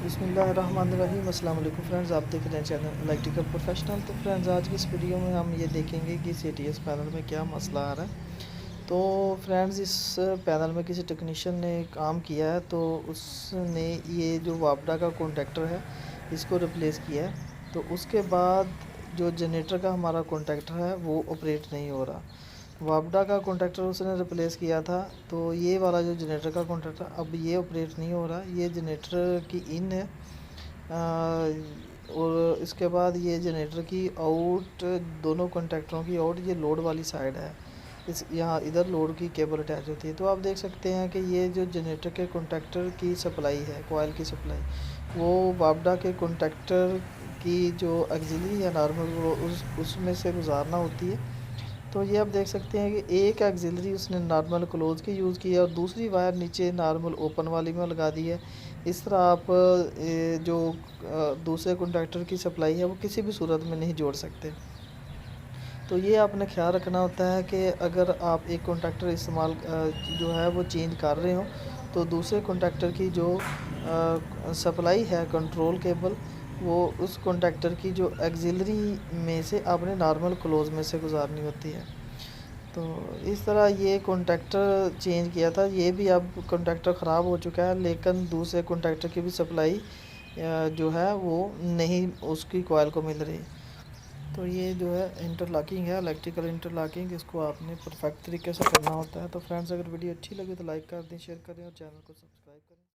बिस्मिल्लाहिर्रहमानिर्रहीम। अस्सलाम वालेकुम फ्रेंड्स, आप देख रहे हैं चैनल इलेक्ट्रिकल प्रोफेशनल। तो फ्रेंड्स, आज की इस वीडियो में हम ये देखेंगे कि CTS पैनल में क्या मसला आ रहा है। तो फ्रेंड्स, इस पैनल में किसी टेक्नीशियन ने काम किया है, तो उसने ये जो वापडा का कॉन्टैक्टर है इसको रिप्लेस किया है। तो उसके बाद जो जनरेटर का हमारा कॉन्टैक्टर है वो ऑपरेट नहीं हो रहा। वापडा का कॉन्टैक्टर उसने रिप्लेस किया था, तो ये वाला जो जनरेटर का कॉन्टैक्टर अब ये ऑपरेट नहीं हो रहा। ये जनरेटर की इन है, और इसके बाद ये जनरेटर की आउट, दोनों कॉन्टैक्टरों की आउट ये लोड वाली साइड है। इस यहाँ इधर लोड की केबल अटैच होती है। तो आप देख सकते हैं कि ये जो जनरेटर के कॉन्टैक्टर की सप्लाई है, कोयल की सप्लाई, वो वापडा के कॉन्टैक्टर की जो ऑक्सिलरी है नॉर्मल, वो उसमें से गुजारना होती है। तो ये आप देख सकते हैं कि एक ऑक्सिलरी उसने नॉर्मल क्लोज की यूज़ की है और दूसरी वायर नीचे नॉर्मल ओपन वाली में लगा दी है। इस तरह आप जो दूसरे कॉन्टैक्टर की सप्लाई है वो किसी भी सूरत में नहीं जोड़ सकते। तो ये आपने ख्याल रखना होता है कि अगर आप एक कॉन्टैक्टर इस्तेमाल जो है वो चेंज कर रहे हो, तो दूसरे कॉन्टैक्टर की जो सप्लाई है कंट्रोल केबल, वो उस कॉन्टैक्टर की जो ऑक्सिलरी में से आपने नॉर्मल क्लोज में से गुजारनी होती है। तो इस तरह ये कॉन्टैक्टर चेंज किया था, ये भी अब कॉन्टैक्टर ख़राब हो चुका है, लेकिन दूसरे कॉन्टैक्टर की भी सप्लाई जो है वो नहीं उसकी कॉइल को मिल रही। तो ये जो है इंटरलॉकिंग है, इलेक्ट्रिकल इंटरलॉकिंग, इसको आपने परफेक्ट तरीके से करना होता है। तो फ्रेंड्स, अगर वीडियो अच्छी लगे तो लाइक कर दें, शेयर करें और चैनल को सब्सक्राइब करें।